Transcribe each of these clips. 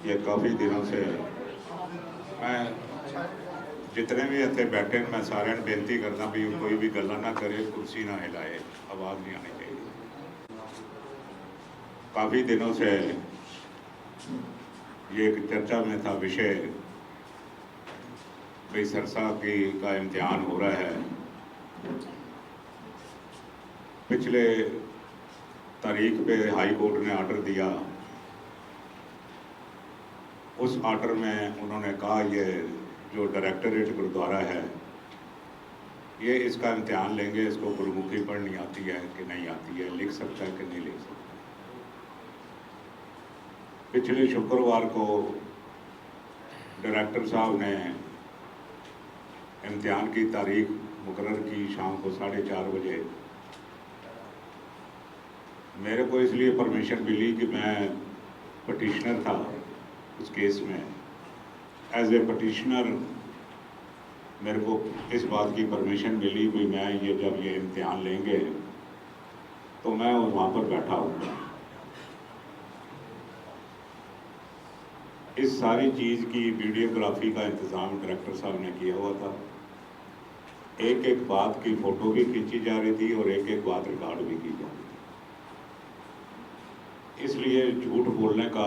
ये काफ़ी दिनों से मैं जितने भी इतने बैठे मैं सारे बेनती करना भी कोई भी गल्ला ना करे, कुर्सी ना हिलाए, आवाज़ नहीं आनी चाहिए। काफ़ी दिनों से ये एक चर्चा में था विषय भाई सरसा का इम्तिहान हो रहा है। पिछले तारीख पे हाई कोर्ट ने ऑर्डर दिया। उस ऑर्डर में उन्होंने कहा ये जो डायरेक्टरेट गुरुद्वारा है ये इसका इम्तिहान लेंगे, इसको गुरुमुखी पढ़नी आती है कि नहीं आती है, लिख सकता है कि नहीं लिख सकता। पिछले शुक्रवार को डायरेक्टर साहब ने इम्तिहान की तारीख मुकर्रर की शाम को 4:30 बजे। मेरे को इसलिए परमिशन मिली कि मैं पटिशनर था उस केस में। एज ए पटिशनर मेरे को इस बात की परमिशन मिली भी मैं जब ये इम्तिहान लेंगे तो मैं वहाँ पर बैठा हूँ। इस सारी चीज़ की वीडियोग्राफी का इंतज़ाम डायरेक्टर साहब ने किया हुआ था। एक एक बात की फ़ोटो भी खींची जा रही थी और एक एक बात रिकॉर्ड भी की जा रही थी। इसलिए झूठ बोलने का,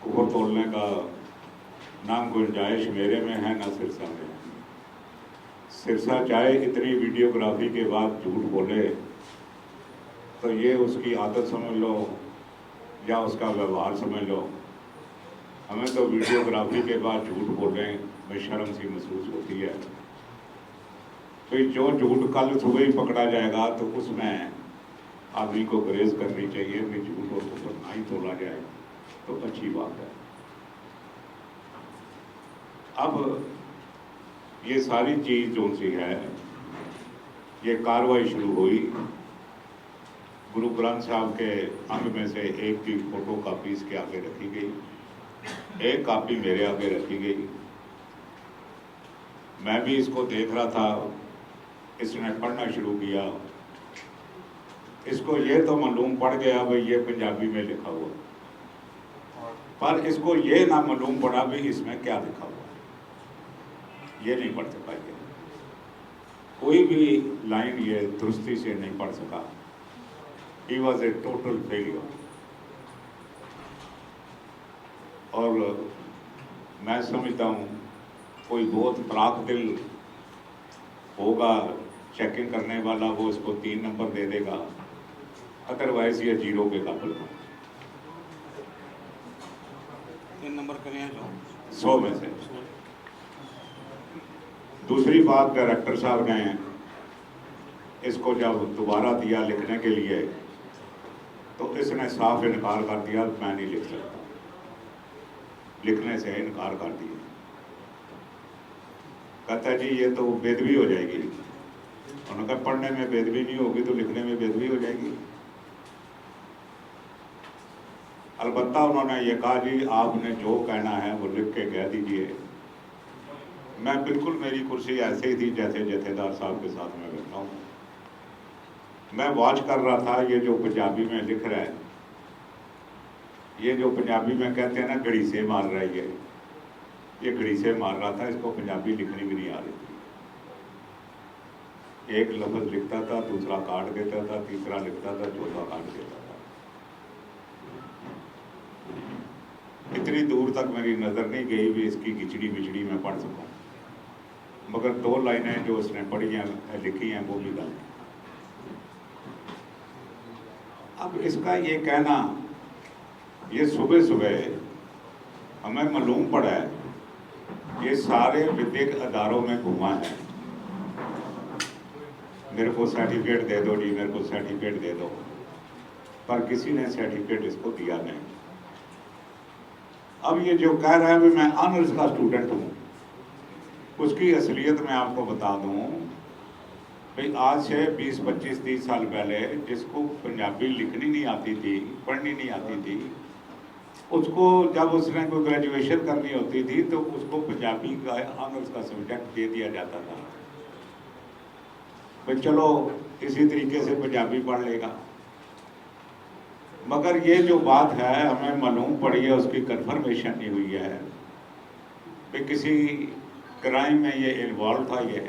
कुफर तोड़ने का ना गुंजाइश मेरे में है ना सिरसा में। सिरसा चाहे इतनी वीडियोग्राफी के बाद झूठ बोले तो ये उसकी आदत समझ लो या उसका व्यवहार समझ लो। हमें तो वीडियोग्राफी के बाद झूठ बोलने में शर्म सी महसूस होती है। तो जो झूठ कल सुबह ही पकड़ा जाएगा तो उसमें आदमी को ग्रेज करनी चाहिए कि झूठ हो तो ना ही तोला जाए तो अच्छी बात है। अब ये सारी चीज़ जो सी है, ये कार्रवाई शुरू हुई। गुरु ग्रंथ साहब के अंग में से एक की फ़ोटो कापी इसके आगे रखी गई, एक कापी मेरे आगे रखी गई। मैं भी इसको देख रहा था, इसने पढ़ना शुरू किया। इसको ये तो मालूम पड़ गया भाई ये पंजाबी में लिखा हुआ, पर इसको ये ना मालूम पड़ा भी इसमें क्या लिखा हुआ, ये नहीं पढ़ सका। ये कोई भी लाइन ये दुरुस्ती से नहीं पढ़ सका। He was a total failure. और मैं समझता हूँ कोई बहुत प्राक दिल होगा चेकिंग करने वाला, वो इसको 3 नंबर दे देगा, अदरवाइज ये 0 के काबिल हो। 3 नंबर करें जो 100 में से। दूसरी बात, डायरेक्टर साहब ने इसको जब दोबारा दिया लिखने के लिए तो इसने साफ इनकार कर दिया, मैं नहीं लिख सकता, लिखने से इनकार कर दिया। कहता है जी ये तो बेदबी हो जाएगी। उन्होंने कहा पढ़ने में बेदबी नहीं होगी तो लिखने में बेदबी हो जाएगी। अलबत्ता उन्होंने ये कहा जी आपने जो कहना है वो लिख के कह दीजिए। मैं बिल्कुल, मेरी कुर्सी ऐसे ही थी जैसे जथेदार साहब के साथ मैं बैठा हूँ। मैं वॉच कर रहा था, ये जो पंजाबी में लिख रहा है, ये जो पंजाबी में कहते हैं ना घड़ी से मार रहा है, ये घड़ी से मार रहा था। इसको पंजाबी लिखनी भी नहीं आ रही थी। एक लफ्ज़ लिखता था, दूसरा काट देता था, तीसरा लिखता था, चौथा काट देता था। इतनी दूर तक मेरी नज़र नहीं गई भी इसकी खिचड़ी बिचड़ी मैं पढ़ सकूं, मगर 2 लाइनें जो उसने पढ़ी हैं, लिखी हैं, वो भी गलत। अब इसका ये कहना, ये सुबह सुबह हमें मालूम पड़ा है ये सारे विद्यक अदारों में घुमा है, मेरे को सर्टिफिकेट दे दो जी, मेरे को सर्टिफिकेट दे दो, पर किसी ने सर्टिफिकेट इसको दिया नहीं। अब ये जो कह रहा है भी मैं ऑनर्स का स्टूडेंट हूँ, उसकी असलियत मैं आपको बता दूँ भाई आज से 20-25-30 साल पहले जिसको पंजाबी लिखनी नहीं आती थी, पढ़नी नहीं आती थी, उसको जब उसने कोई ग्रेजुएशन करनी होती थी तो उसको पंजाबी का ऑनर्स का सब्जेक्ट दे दिया जाता था भाई चलो इसी तरीके से पंजाबी पढ़ लेगा। मगर ये जो बात है हमें मालूम पड़ी है, उसकी कंफर्मेशन नहीं हुई है कि किसी क्राइम में ये इन्वॉल्व था। ये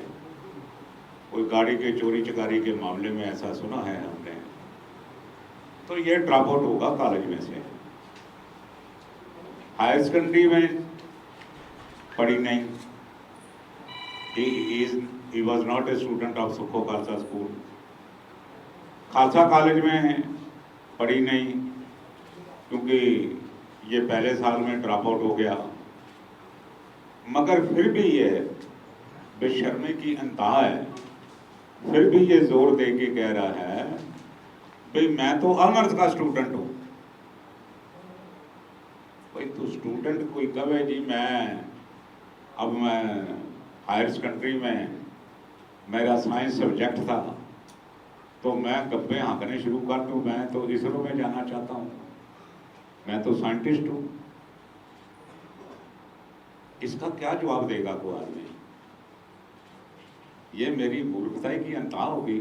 कोई गाड़ी के चोरी चकारी के मामले में ऐसा सुना है हमने। तो ये ड्रॉप आउट होगा कॉलेज में से। हायर सेकेंडरी में पढ़ी नहीं, he was not a student of सुखो खालसा स्कूल। खालसा कॉलेज में पढ़ी नहीं क्योंकि ये पहले साल में ड्रॉप आउट हो गया। मगर फिर भी ये बेशर्मी की अंतहा है, फिर भी ये जोर दे के कह रहा है भाई मैं तो ऑनर्स का स्टूडेंट हूँ। भाई तो स्टूडेंट कोई कहे जी मैं हायर सेकेंडरी में मेरा साइंस सब्जेक्ट था तो मैं गप्पे हाँकने शुरू कर दूँ, मैं तो इसरो में जाना चाहता हूँ, मैं तो साइंटिस्ट हूँ। इसका क्या जवाब देगा कोई आदमी? ये मेरी मूर्खता की अंतहा होगी।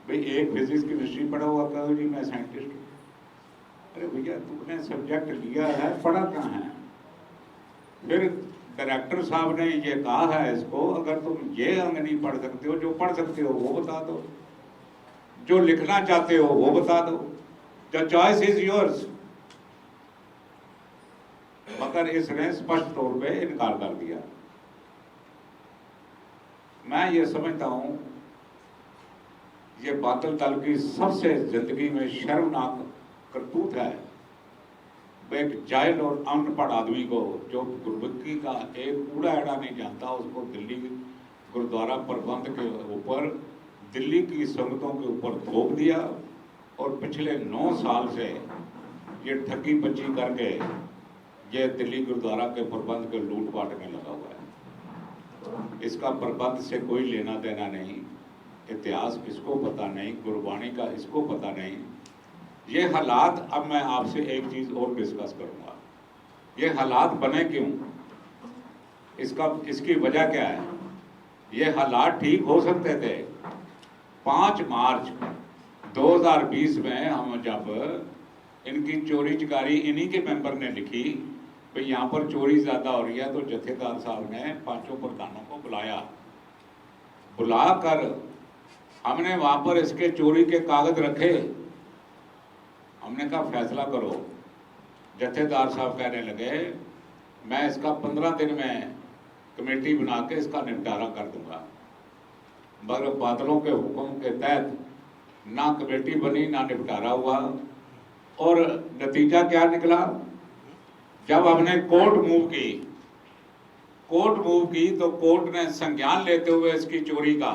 भाई एक फिजिक्स केमिस्ट्री पढ़ा हुआ कहो जी मैं साइंटिस्ट हूँ। अरे भैया तुमने सब्जेक्ट लिया है, पढ़ा कहाँ है? फिर डायरेक्टर साहब ने ये कहा है इसको, अगर तुम ये अंग नहीं पढ़ सकते हो, जो पढ़ सकते हो वो बता दो, जो लिखना चाहते हो वो बता दो, द चॉइस इज योर्स। मगर इसने स्पष्ट तौर पे इनकार कर दिया। मैं ये समझता हूं ये बादल दल की सबसे जिंदगी में शर्मनाक करतूत है। एक जाहिल और अनपढ़ आदमी को जो गुरबक्की का एक कूड़ा एड़ा नहीं जानता, उसको दिल्ली गुरुद्वारा प्रबंध के ऊपर, दिल्ली की संगतों के ऊपर थोप दिया और पिछले 9 साल से ये ठगी बच्ची करके ये दिल्ली गुरुद्वारा के प्रबंध के लूट पाट में लगा हुआ है। इसका प्रबंध से कोई लेना देना नहीं, इतिहास इसको पता नहीं, गुरबाणी का इसको पता नहीं। ये हालात, अब मैं आपसे एक चीज और डिस्कस करूंगा, ये हालात बने क्यों, इसकी वजह क्या है? ये हालात ठीक हो सकते थे 5 मार्च 2020 में हम जब इनकी चोरी चकारी इन्हीं के मेंबर ने लिखी भाई यहाँ पर चोरी ज्यादा हो रही है, तो जत्थेदार साहब ने 5 प्रधानों को बुलाकर हमने वहां पर इसके चोरी के कागज रखे। हमने कहा फैसला करो। जत्थेदार साहब कहने लगे मैं इसका 15 दिन में कमेटी बना के इसका निपटारा कर दूंगा। मगर बादलों के हुक्म के तहत ना कमेटी बनी ना निपटारा हुआ। और नतीजा क्या निकला? जब हमने कोर्ट मूव की तो कोर्ट ने संज्ञान लेते हुए इसकी चोरी का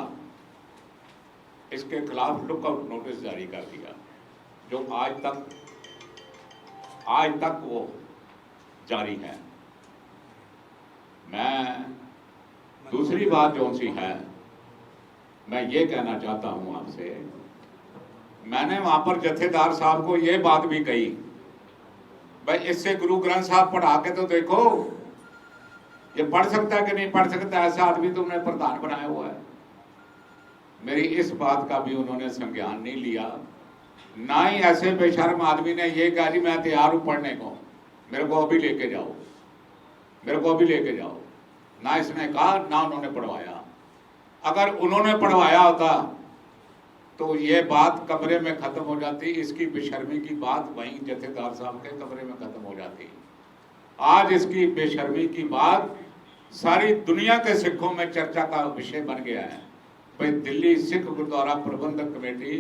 इसके खिलाफ लुकआउट नोटिस जारी कर दिया, जो आज तक वो जारी है। मैं दूसरी बात जो सी है, मैं ये कहना चाहता हूं आपसे, मैंने वहां पर जत्थेदार साहब को ये बात भी कही भाई इससे गुरु ग्रंथ साहब पढ़ा के तो देखो ये पढ़ सकता है कि नहीं पढ़ सकता, ऐसा आदमी तुमने प्रधान बनाया हुआ है। मेरी इस बात का भी उन्होंने संज्ञान नहीं लिया। ना ही ऐसे बेशर्म आदमी ने ये कहा जी मैं तैयार हूं पढ़ने को, मेरे को अभी लेके जाओ, मेरे को अभी लेके जाओ। ना इसने कहा ना उन्होंने पढ़वाया। अगर उन्होंने पढ़वाया होता तो ये बात कमरे में खत्म हो जाती, इसकी बेशर्मी की बात वहीं जत्थेदार साहब के कमरे में खत्म हो जाती। आज इसकी बेशर्मी की बात सारी दुनिया के सिखों में चर्चा का विषय बन गया है। भाई दिल्ली सिख गुरुद्वारा प्रबंधक कमेटी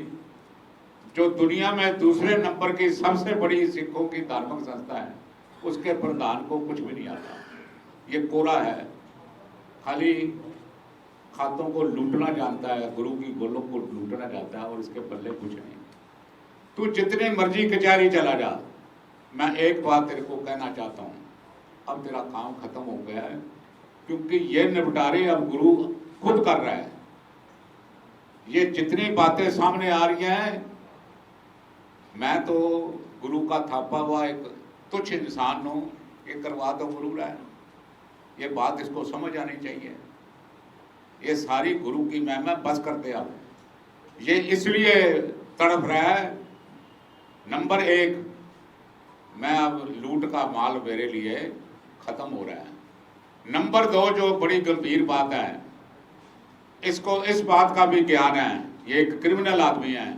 जो दुनिया में दूसरे नंबर की सबसे बड़ी सिखों की धार्मिक संस्था है, उसके प्रधान को कुछ भी नहीं आता। ये कोरा है, खाली खातों को लूटना जानता है, गुरु की गोलों को लूटना जानता है और इसके पल्ले कुछ नहीं। तू जितनी मर्जी कचहरी चला जा, मैं एक बात तेरे को कहना चाहता हूँ, अब तेरा काम खत्म हो गया है, क्योंकि ये निपटारे अब गुरु खुद कर रहा है। ये जितनी बातें सामने आ रही हैं, मैं तो गुरु का थापा हुआ एक तुच्छ इंसान हूं, ये करवा दो गुरु रहा है। ये बात इसको समझ आनी चाहिए। ये सारी गुरु की महिमा बस कर दे। अब ये इसलिए तड़प रहा है नंबर एक, मैं अब लूट का माल मेरे लिए खत्म हो रहा है। नंबर दो, जो बड़ी गंभीर बात है, इसको इस बात का भी ज्ञान है, ये एक क्रिमिनल आदमी है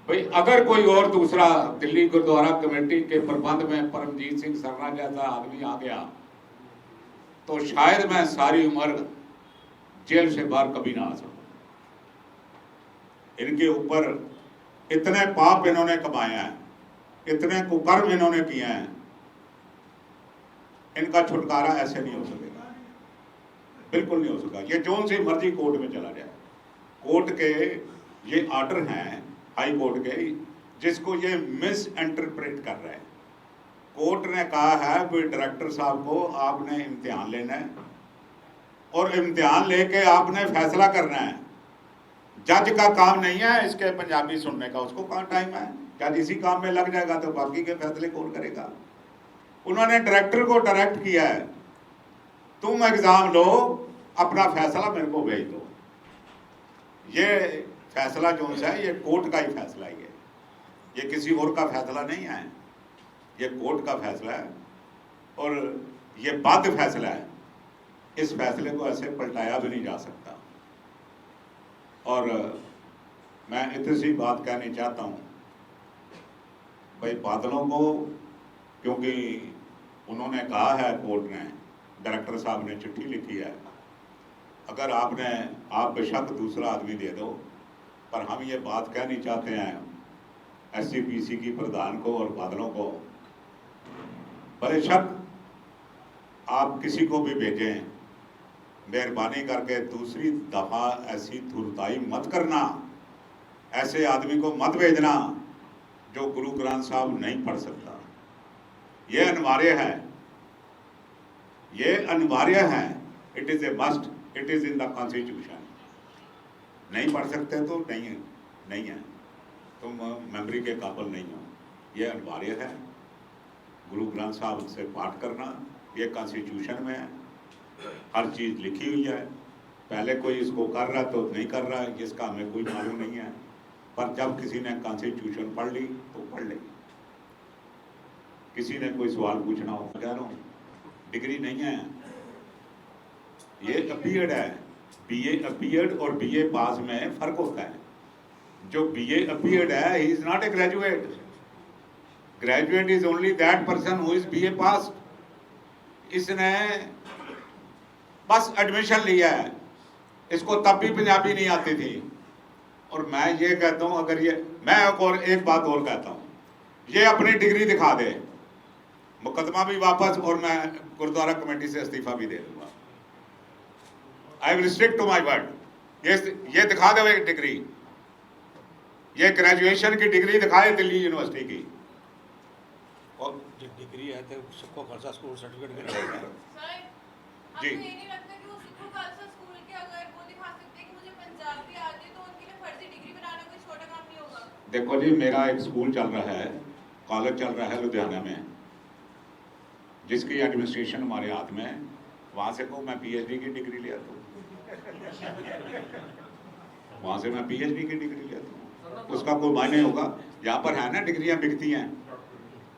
भाई, अगर कोई और दूसरा दिल्ली गुरुद्वारा कमेटी के प्रबंध में परमजीत सिंह सरना जैसा आदमी आ गया तो शायद मैं सारी उम्र जेल से बाहर कभी ना आ सकूं। इनके ऊपर इतने पाप इन्होंने कमाए हैं, इतने कुकर्म इन्होंने किए हैं, इनका छुटकारा ऐसे नहीं हो सकेगा, बिल्कुल नहीं हो सका। ये जोन से मर्जी कोर्ट में चला जाए, कोर्ट के ये आर्डर हैं हाई कोर्ट के, जिसको ये मिस इंटरप्रेट कर रहे हैं। कोर्ट ने कहा है कि डायरेक्टर साहब को आपने इम्तिहान लेना है और इम्तिहान लेके आपने फैसला करना है। जज का काम नहीं है इसके पंजाबी सुनने का, उसको कहाँ टाइम है? जज इसी काम में लग जाएगा तो बाकी के फैसले कौन करेगा? उन्होंने डायरेक्टर को डायरेक्ट किया है, तुम एग्जाम लो, अपना फैसला मेरे को भेज दो। ये फैसला जो सा है ये कोर्ट का ही फैसला ही है, ये किसी और का फैसला नहीं है, ये कोर्ट का फैसला है और ये बाध्य फैसला है। इस फैसले को ऐसे पलटाया भी नहीं जा सकता। और मैं इतनी सी बात कहनी चाहता हूँ भाई, बादलों को, क्योंकि उन्होंने कहा है कोर्ट ने, डायरेक्टर साहब ने चिट्ठी लिखी है, अगर आप बेशक दूसरा आदमी दे दो, पर हम ये बात कहनी चाहते हैं SCPC की प्रधान को और बादलों को, बेशक आप किसी को भी भेजें, मेहरबानी करके दूसरी दफा ऐसी धुरताई मत करना, ऐसे आदमी को मत भेजना जो गुरु ग्रंथ साहब नहीं पढ़ सकता। ये अनिवार्य है, ये अनिवार्य है, it is a must, it is in the constitution. नहीं पढ़ सकते तो नहीं है, तुम मेमोरी के काबिल नहीं हो, ये अनिवार्य है। गुरु ग्रंथ साहब से पाठ करना, ये कॉन्स्टिट्यूशन में है, हर चीज़ लिखी हुई है। पहले कोई इसको कर रहा तो नहीं कर रहा है, जिसका हमें कोई मालूम नहीं है, पर जब किसी ने कॉन्स्टिट्यूशन पढ़ ली तो पढ़ ली। किसी ने कोई सवाल पूछना हो, कह रहा हूँ डिग्री नहीं है, ये अपीयर्ड है। BA अपीयर्ड और BA पास में फर्क होता है। जो BA अपीयर्ड है, he is not a graduate. Graduate is only that person who is BA पास। इसने बस एडमिशन लिया है, इसको तब भी पंजाबी नहीं आती थी। और मैं ये कहता हूँ, अगर ये, मैं और एक बात और कहता हूँ, ये अपनी डिग्री दिखा दे, मुकदमा भी वापस, और मैं गुरुद्वारा कमेटी से इस्तीफा भी दे दूंगा। I will stick to my word. ये दिखा दे डिग्री, ये ग्रेजुएशन की डिग्री दिखाए दिल्ली यूनिवर्सिटी की। और जो डिग्री है तो सबको खालसा स्कूल सर्टिफिकेट मिलेगा। जी, आपको ये नहीं लगता कि वो सिक्खो खालसा स्कूल के अगर वो दिखा सकते हैं कि मुझे पंजाबी आती है तो उनके लिए फर्जी डिग्री बनाना कोई छोटा काम नहीं होगा? देखो जी, मेरा एक स्कूल चल रहा है, कॉलेज चल रहा है लुधियाना में, जिसकी एडमिनिस्ट्रेशन हमारे हाथ में है। वहाँ से को मैं PhD की डिग्री लिया था, वहाँ से मैं PhD की डिग्री लिया था, उसका कोई मायने होगा? यहाँ पर है ना, डिग्रियाँ बिकती हैं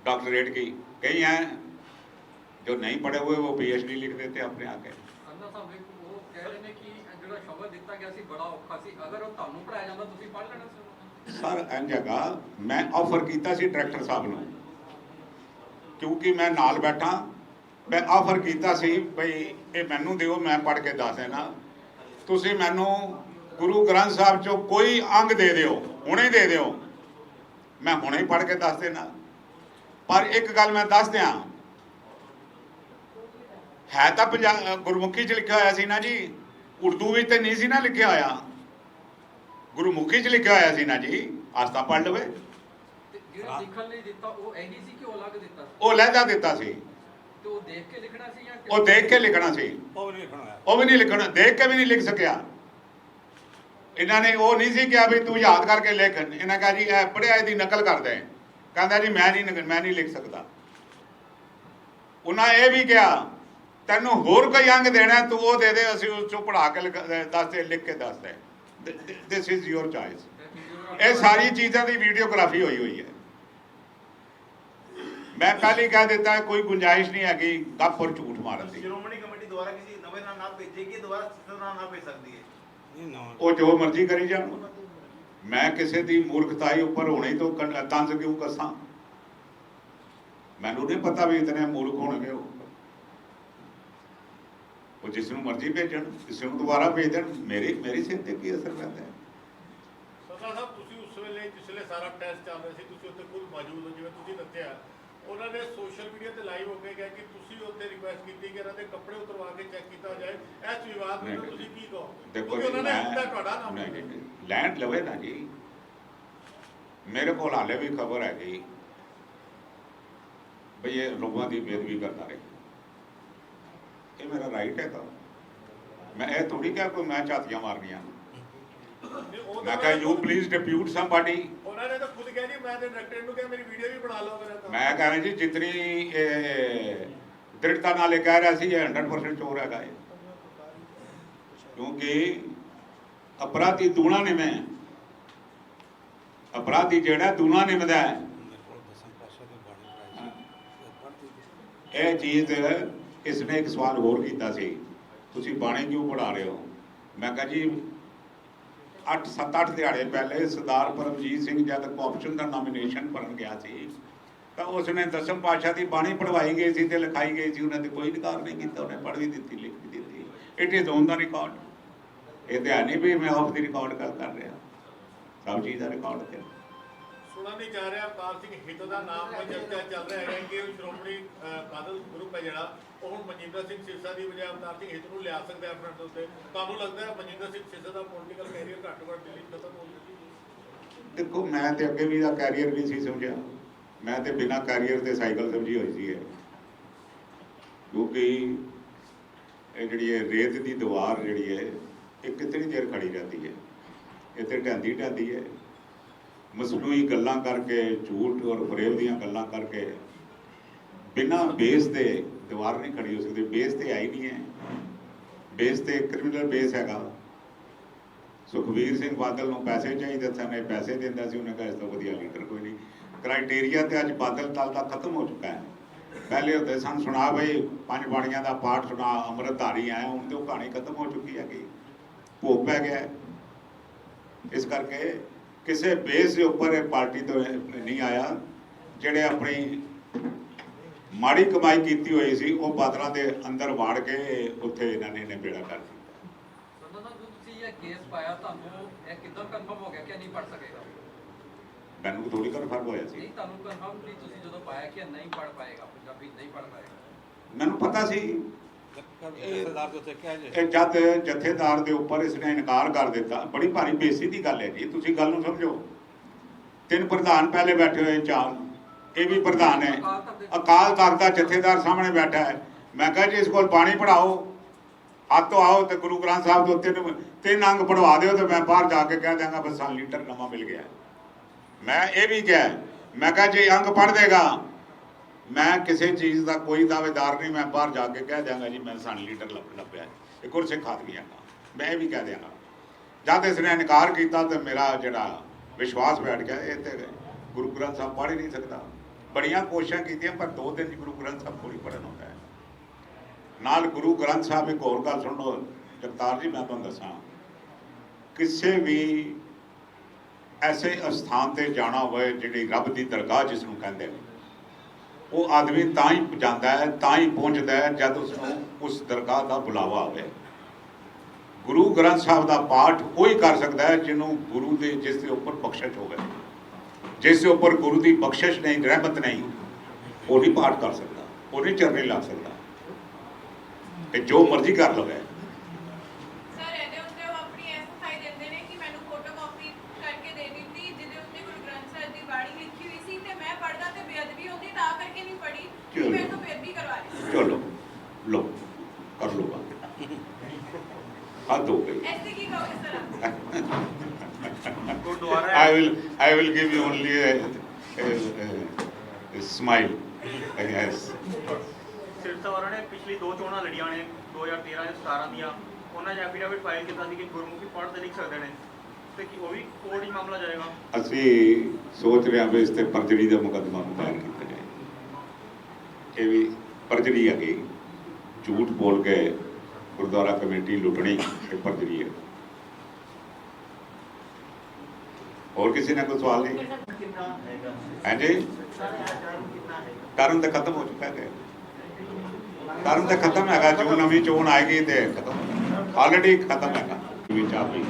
डॉक्टरेट की, कई हैं जो नहीं पढ़े हुए वो PhD लिख देते अपने आके। सर एन जगह मैं ऑफर किया सी डायरेक्टर साहब ने, क्योंकि मैं नाल बैठा, मैं ऑफर किया सी भाई ये मैनू दिओ, मैं पढ़ के दस देना, तुसी मैनू गुरु ग्रंथ साहब चो कोई अंग दे दिओ, हुणे दे दिओ, मैं हुणे ही पढ़ के दस देना। पर एक गल मैं दस दियां, है तो गुरमुखी च लिखा होया सी ना जी, उर्दू भी तो नहीं सी ना लिखा होया, गुरमुखी च लिखा होया सी ना जी, आस्ता पढ़ लवे। वो लहजा दिता सी, वो देख के लिखना सी, वो भी नहीं लिखना, देख के भी नहीं लिख सकिया। इन्होंने वो नहीं सी कहा भी तू याद करके लिख, इन्हें कहा जी पढ़िया इसकी नकल कर दे, कहता जी मैं नहीं लिख सकता। उन्हें यह भी कहा तेन होर कोई अंग देना तू वो दे दे, असी उस पढ़ा के दस दे, लिख के दस दे, दिस इज योर चॉइस। ये सारी चीज़ों की वीडियोग्राफी हुई है, मैं कल ही कह देता है कोई गुंजाइश नहीं है कि गप और झूठ मारन दी। ਸ਼੍ਰੋਮਣੀ ਕਮੇਟੀ ਦੁਆਰਾ ਕਿਸੇ ਨਵੇਂ ਨਾਲ ਨਾ ਭੇਜੇਗੀ ਦੁਬਾਰਾ ਸਿੱਧਾ ਨਾਲ ਨਾ ਭੇਜ ਸਕਦੀ ਹੈ। नहीं ना वो जो मर्जी करी जान, मैं किसी की मूर्खताई उपर होने तो तंज क्यों कसा, मैनू नहीं पता भी इतने मूर्ख होने वो जिसनों मर्जी भेजन, किसी को दोबारा भेज देन, मेरी सिर ते की असर पैंदा है। ਸਰਦਾਰ ਸਾਹਿਬ ਤੁਸੀਂ ਉਸ ਵੇਲੇ ਜਿਸਲੇ ਸਾਰਾ ਟੈਸਟ ਚੱਲ ਰਿਹਾ ਸੀ ਤੁਸੀਂ ਉੱਥੇ ਖੁਦ ਮੌਜੂਦ ਹੋ, ਜਿਵੇਂ ਤੁਸੀਂ ਦੱਸਿਆ ਉਹਨਾਂ ਨੇ ਸੋਸ਼ਲ ਮੀਡੀਆ ਤੇ ਲਾਈਵ ਹੋ ਕੇ ਕਿਹਾ ਕਿ ਤੁਸੀਂ ਉੱਥੇ ਰਿਕੁਐਸਟ ਕੀਤੀ ਕਿ ਇਹਨਾਂ ਦੇ ਕੱਪੜੇ ਉਤਰਵਾ ਕੇ ਚੈੱਕ ਕੀਤਾ ਜਾਏ। ਇਸ ਵਿਵਾਦ ਨੂੰ ਤੁਸੀਂ ਕੀ ਕਹੋਗੇ? देखो ਕਿਉਂਕਿ ਉਹਨਾਂ ਨੇ मैं- ਹੁਣ ਤੱਕ ਤੁਹਾਡਾ ਨਾਮ नहीं, लैंड लवे ना जी, मेरे को हाले भी खबर है कि भाई ये लोगों की बेदबी करता रहे, ये मेरा राइट है। तो मैं ये थोड़ी क्या कोई मैं झातियां मारनियां, ਨਹੀਂ, ਉਹ मैं ਤਾਂ कहा यू प्लीज डिप्यूट समबडी। ਉਹਨਾਂ ਨੇ ਤਾਂ ਖੁਦ ਕਿਹਾ ਜੀ ਮੈਂ ਤੇ ਡਾਇਰੈਕਟਰ ਨੂੰ ਕਿਹਾ ਮੇਰੀ ਵੀਡੀਓ ਵੀ ਬਣਾ ਲਓ ਮੇਰਾ ਤਾਂ। मैं कह रहा जी जितनी दृढ़ता नाल कह रहा सी 100% चोर है, क्योंकि अपराधी दूना निमे, अपराधी जेड़ा दूना निमदा है। मेरे को दसम पाशा के बाणी पढ़ाई पढ़ती यह चीज़ इसने एक सवाल होर किया सी, तुसी बाणी क्यों पढ़ा रहे हो। मैं कहा जी 7-8 दिहाड़े पहले सरदार परमजीत सिंह जब कोऑप्शन का नॉमिनेशन भरन गया सी तो उसने दसम पातशाह की बाणी पढ़वाई गई थी, लिखाई गई थी, उन्होंने कोई इनकार नहीं किया, उन्हें पढ़ भी दी, लिख भी दी। It is on the record, ये तो है नहीं भी मैं ऑफ द रिकॉर्ड गल कर रहा, सब चीज़ का रिकॉर्ड है। ਸੁਣਨ ਨਹੀਂ ਜਾ ਰਿਹਾ ਅਵਤਾਰ ਸਿੰਘ ਹਿੱਤ ਦਾ ਨਾਮ ਚਰਚਾ ਚੱਲ ਰਿਹਾ ਹੈ ਕਿ ਸ਼੍ਰੋਮਣੀ ਬਾਦਲ ਗਰੁੱਪ ਹੈ ਜਿਹੜਾ ਉਹ ਹੁਣ ਮਨਜਿੰਦਰ ਸਿੰਘ ਸਿਰਸਾ ਦੀ ਬਜਾਏ ਅਵਤਾਰ ਸਿੰਘ ਹਿੱਤ ਨੂੰ ਲਿਆ ਸਕਦਾ ਹੈ ਫਰੰਟ ਉੱਤੇ। ਤੁਹਾਨੂੰ ਲੱਗਦਾ ਹੈ ਮਨਜਿੰਦਰ ਸਿੰਘ ਸਿਰਸਾ ਦਾ ਪੋਲੀਟੀਕਲ ਕੈਰੀਅਰ ਘੱਟ ਵੱਧ ਦਿੱਲੀ ਖਤਮ ਹੋ ਗਿਆ? देखो मैं तो अगे भी कैरियर नहीं सी समझा, मैं तो बिना कैरियर के साइकिल समझी हुई सी है, क्योंकि जी रेत की दीवार जी है ये कितनी देर खड़ी रहती है, इतने ढहती ढहती है, मसनूई गल्लां करके झूठ और फरेब दियां गल्लां करके बिना बेस के दीवार नहीं खड़ी हो सकती। बेस तो है ही नहीं है, बेस तो क्रिमिनल बेस हैगा। सुखबीर सिंह बादल को पैसे चाहिए सन, पैसे देंदा सी, उन्हें कहा इस तो वधिया लीडर कोई नहीं। क्राइटेरिया तो अज बादल दल का खत्म हो चुका है। पहले होते सन सुना बई 5 बाणियां का पाठ सुना, अमृतधारी आए, हूँ तो कहानी खत्म हो चुकी है, भोग पै गया। इस करके किसी बेस के उपर पार्टी तो नहीं आया, जेड़े अपनी माड़ी कमाई की हुई सी वो बादलों के अंदर वाड़ के उत्थे इन्होंने निबेड़ा कर दिया। केस पाया ਤੁਹਾਨੂੰ ਇਹ ਕਿੱਦਾਂ ਕਨਫਰਮ ਹੋ ਗਿਆ ਕਿ ਨਹੀਂ ਪੜ ਸਕੇਗਾ? ਮੈਨੂੰ ਥੋੜੀ ਕਨਫਰਮ ਹੋਇਆ ਸੀ, ਨਹੀਂ ਤੁਹਾਨੂੰ ਕਨਫਰਮ ਨਹੀਂ, ਤੁਸੀਂ ਜਦੋਂ ਪਾਇਆ ਕਿ ਨਹੀਂ ਪੜ ਪਾਏਗਾ, ਪੰਜਾਬੀ ਨਹੀਂ ਪੜ ਪਾਏਗਾ, ਮੈਨੂੰ ਪਤਾ ਸੀ। जत्थेदार तो थे क्या जी ਇਹ ਜਦ ਜਥੇਦਾਰ ਦੇ ਉੱਪਰ ਇਸਨੇ ਇਨਕਾਰ ਕਰ ਦਿੱਤਾ, ਬੜੀ ਭਾਰੀ ਬੇਇੱਜ਼ਤੀ ਦੀ ਗੱਲ ਹੈ ਜੀ। ਤੁਸੀਂ ਗੱਲ ਨੂੰ ਸਮਝੋ, 3 ਪ੍ਰਧਾਨ ਪਹਿਲੇ ਬੈਠੇ ਹੋਏ, 4 ਇਹ ਵੀ ਪ੍ਰਧਾਨ ਹੈ, ਅਕਾਲ ਤਖਤ ਦਾ ਜਥੇਦਾਰ ਸਾਹਮਣੇ ਬੈਠਾ ਹੈ। ਮੈਂ ਕਿਹਾ ਜੀ ਇਸ ਕੋਲ ਬਾਣੀ ਪੜਾਓ, ਆਤੋ ਆਓ ਤੇ ਗੁਰੂ ਗ੍ਰੰਥ ਸਾਹਿਬ ਤੋਂ 3 ਅੰਗ ਪੜਵਾ ਦਿਓ ਤੇ ਮੈਂ ਬਾਹਰ ਜਾ ਕੇ ਕਹਿ ਦਿਆਂਗਾ ਬਸ ਸਾਨੂੰ ਲੀਡਰ ਨਵਾਂ ਮਿਲ ਗਿਆ। ਮੈਂ ਇਹ ਵੀ ਕਿਹਾ, ਮੈਂ ਕਿਹਾ ਜੇ ਅੰਗ ਪੜ ਦੇਗਾ मैं किसी चीज़ का कोई दावेदार नहीं, मैं बाहर जाके कह देंगा जी मैं सन लीडर लभ्या एक और सिख आदमी है, मैं भी कह देंगा। जब इसने इनकार किया तो मेरा जोड़ा विश्वास बैठ गया, ये तो गुरु ग्रंथ साहब पढ़ ही नहीं सकता। बड़िया कोशिशें की पर 2 दिन गुरु ग्रंथ साहब थोड़ी पढ़न होता है। नाल गुरु ग्रंथ साहब एक होर गल सुन लो जगतार जी, मैं तुहानूं दसां किसी भी ऐसे स्थान पर जाना होए जिहड़ी रब की दरगाह जिसनूं कहंदे ने, वो आदमी तां ही जाता है, तां ही पहुँचता है जब उसको उस दरगाह का बुलावा आए। गुरु ग्रंथ साहब का पाठ कोई कर सकता है जिन्हों गुरु के जिसके उपर बख्शिश हो गए, जिसके उपर गुरु की बख्शिश नहीं, रहमत नहीं, वो नहीं पाठ कर सकता, वो नहीं चरने लग सकता, कि जो मर्जी कर लवे। सर ਇਹਦੇ ਉੱਤੇ ਉਹ ਆਪਣੀ ਐਸਐਫਆਈ ਦਿੰਦੇ ਨੇ ਕਿ ਮੈਨੂੰ ਫੋਟੋਕਾਪੀ ਕਰਕੇ ਦੇ ਦਿੱਤੀ ਜਿਹਦੇ ਉੱਤੇ ਗੁਰੂ ਗ੍ਰੰਥ ਸਾਹਿਬ ਦੀ ਬਾਣੀ ਲਿਖੀ ਹੋਈ ਸੀ ਤੇ ਮੈਂ ਪੜਦਾ ਤੇ ਬੇਅਦਬੀ ਹੁੰਦੀ ਤਾਂ ਕਰਕੇ ਨਹੀਂ ਪੜੀ, ਚਲੋ। ਮੈਂ ਤਾਂ ਬੇਅਦਬੀ ਕਰਵਾ ਲਈ। चलो लो कर लो बात, हद हो गई। ऐसे की कहोगे सर आप? Gurdwara I will give you only a smile. Yes. Sirsa ਵਾਲਿਆਂ ਨੇ ਪਿਛਲੀ 2 ਚੋਣਾਂ ਲੜੀਆਂ ਨੇ 2013 ਤੇ 17 ਦੀਆਂ, ਉਹਨਾਂ 'ਚ ਐਫੀਡੇਵਿਟ ਫਾਈਲ ਕੀਤਾ ਸੀ ਕਿ ਗੁਰਮੁਖੀ ਪੜ੍ਹ ਤੇ ਲਿਖ ਸਕਦੇ ਨੇ, ਤੇ ਕੀ ਉਹ ਵੀ ਕੋਰਟ ਹੀ ਮਾਮਲਾ ਜਾਏਗਾ? ਅਸੀਂ ਸੋਚ ਰਹੇ ਹਾਂ ਵੀ ਇਸ ਤੇ ਪਰਜਰੀ ਦਾ ਮੁਕੱਦਮਾ ਦਾਇਰ ਕੀਤਾ ਜਾਏ। ਇਹ ਵੀ ਪਰਜਰੀ ਹੈਗੀ, ਝੂਠ ਬੋਲ ਕੇ ਗੁਰਦੁਆਰਾ ਕਮੇਟੀ ਲੁੱਟਣੀ ਇਹ ਪਰਜਰੀ ਹੈ। ਹੋਰ ਕਿਸੇ ਨੇ ਕੋਈ ਸਵਾਲ ਨਹੀਂ? ਹਾਂਜੀ, ਟਰਮ ਤਾਂ ਖਤਮ ਹੋ ਚੁੱਕਾ ਹੈ, ਟਰਮ ਤਾਂ ਖਤਮ ਹੈਗਾ, ਜੋ ਨਵੀਂ ਚੋਣ ਆਏਗੀ ਤੇ ਖਤਮ, ਆਲਰੇਡੀ ਖਤਮ ਹੈਗਾ ਵਿੱਚ ਆ ਪਈ।